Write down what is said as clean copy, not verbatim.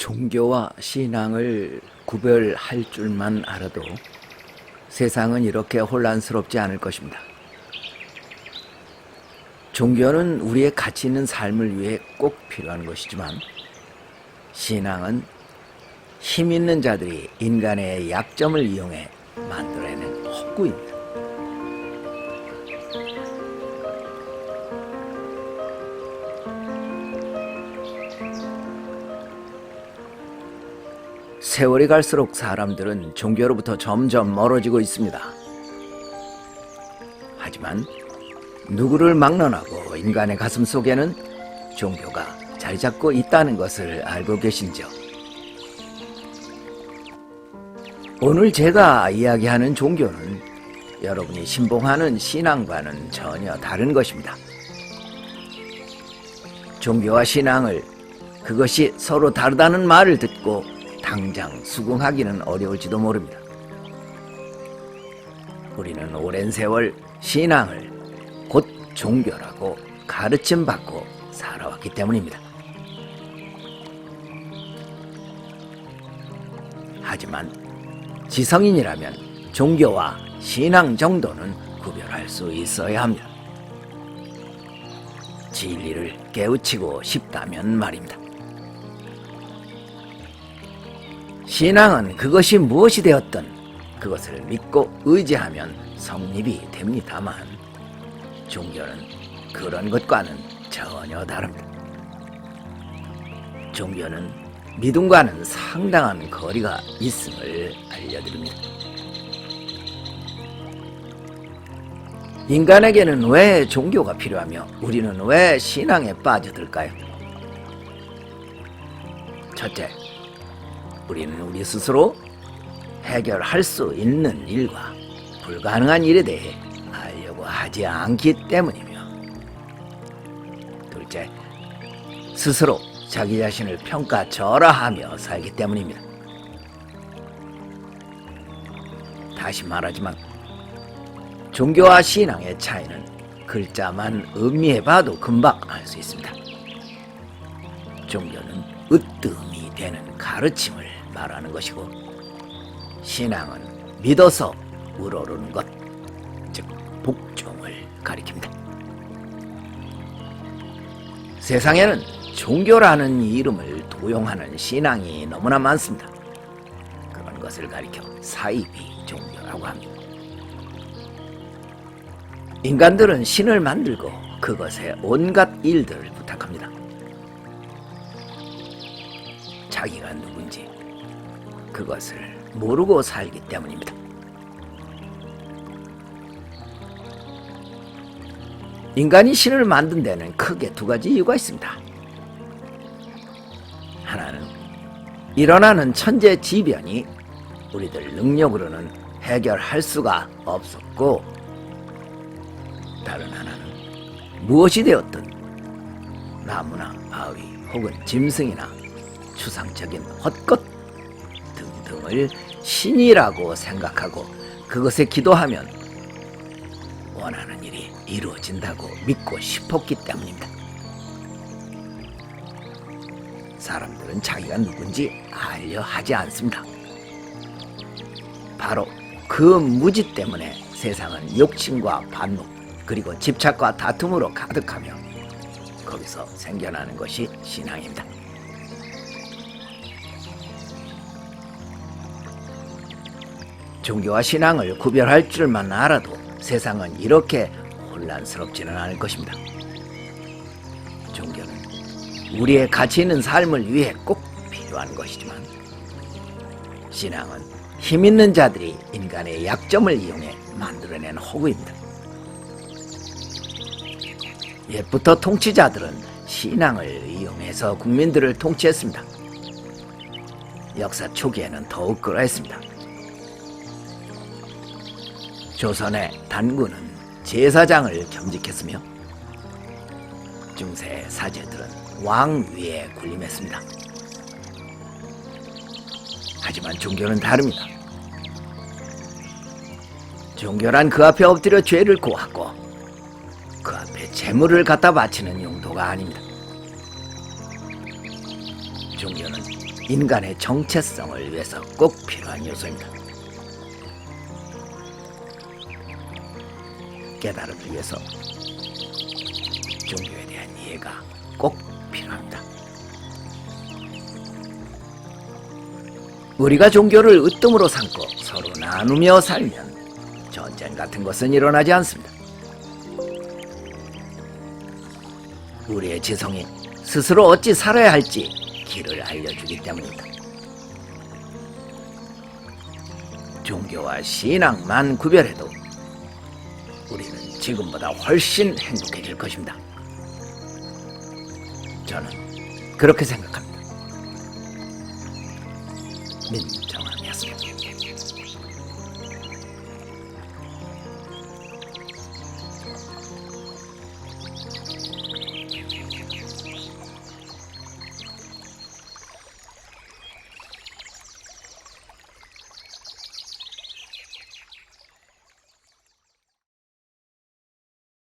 종교와 신앙을 구별할 줄만 알아도 세상은 이렇게 혼란스럽지 않을 것입니다. 종교는 우리의 가치 있는 삶을 위해 꼭 필요한 것이지만 신앙은 힘 있는 자들이 인간의 약점을 이용해 만들어낸 헛구입니다. 세월이 갈수록 사람들은 종교로부터 점점 멀어지고 있습니다. 하지만 누구를 막론하고 인간의 가슴 속에는 종교가 자리 잡고 있다는 것을 알고 계신지요? 오늘 제가 이야기하는 종교는 여러분이 신봉하는 신앙과는 전혀 다른 것입니다. 종교와 신앙을 그것이 서로 다르다는 말을 듣고 당장 수긍하기는 어려울지도 모릅니다. 우리는 오랜 세월 신앙을 곧 종교라고 가르침받고 살아왔기 때문입니다. 하지만 지성인이라면 종교와 신앙 정도는 구별할 수 있어야 합니다. 진리를 깨우치고 싶다면 말입니다. 신앙은 그것이 무엇이 되었든 그것을 믿고 의지하면 성립이 됩니다만 종교는 그런 것과는 전혀 다릅니다. 종교는 믿음과는 상당한 거리가 있음을 알려드립니다. 인간에게는 왜 종교가 필요하며 우리는 왜 신앙에 빠져들까요? 첫째, 우리는 우리 스스로 해결할 수 있는 일과 불가능한 일에 대해 알려고 하지 않기 때문이며, 둘째, 스스로 자기 자신을 평가절하하며 살기 때문입니다. 다시 말하지만 종교와 신앙의 차이는 글자만 음미해봐도 금방 알 수 있습니다. 종교는 으뜸이 되는 가르침을 말하는 것이고 신앙은 믿어서 우러르는 것, 즉 복종을 가리킵니다. 세상에는 종교라는 이름을 도용하는 신앙이 너무나 많습니다. 그런 것을 가리켜 사이비 종교라고 합니다. 인간들은 신을 만들고 그것에 온갖 일들을 부탁합니다. 자기가 누군지 그것을 모르고 살기 때문입니다. 인간이 신을 만든 데는 크게 두 가지 이유가 있습니다. 하나는 일어나는 천재지변이 우리들 능력으로는 해결할 수가 없었고, 다른 하나는 무엇이 되었든 나무나 바위 혹은 짐승이나 추상적인 헛것 등등을 신이라고 생각하고 그것에 기도하면 원하는 일이 이루어진다고 믿고 싶었기 때문입니다. 사람들은 자기가 누군지 알려 하지 않습니다. 바로 그 무지 때문에 세상은 욕심과 반목 그리고 집착과 다툼으로 가득하며 거기서 생겨나는 것이 신앙입니다. 종교와 신앙을 구별할 줄만 알아도 세상은 이렇게 혼란스럽지는 않을 것입니다. 종교는 우리의 가치 있는 삶을 위해 꼭 필요한 것이지만 신앙은 힘 있는 자들이 인간의 약점을 이용해 만들어낸 허구입니다. 옛부터 통치자들은 신앙을 이용해서 국민들을 통치했습니다. 역사 초기에는 더욱 그러했습니다. 조선의 단군은 제사장을 겸직했으며 중세 사제들은 왕 위에 군림했습니다. 하지만 종교는 다릅니다. 종교란 그 앞에 엎드려 죄를 고하고 그 앞에 재물을 갖다 바치는 용도가 아닙니다. 종교는 인간의 정체성을 위해서 꼭 필요한 요소입니다. 깨달음을 위해서 종교에 대한 이해가 꼭 필요합니다. 우리가 종교를 으뜸으로 삼고 서로 나누며 살면 전쟁 같은 것은 일어나지 않습니다. 우리의 지성이 스스로 어찌 살아야 할지 길을 알려주기 때문입니다. 종교와 신앙만 구별해도 우리는 지금보다 훨씬 행복해질 것입니다. 저는 그렇게 생각합니다. 민정함이었습니다.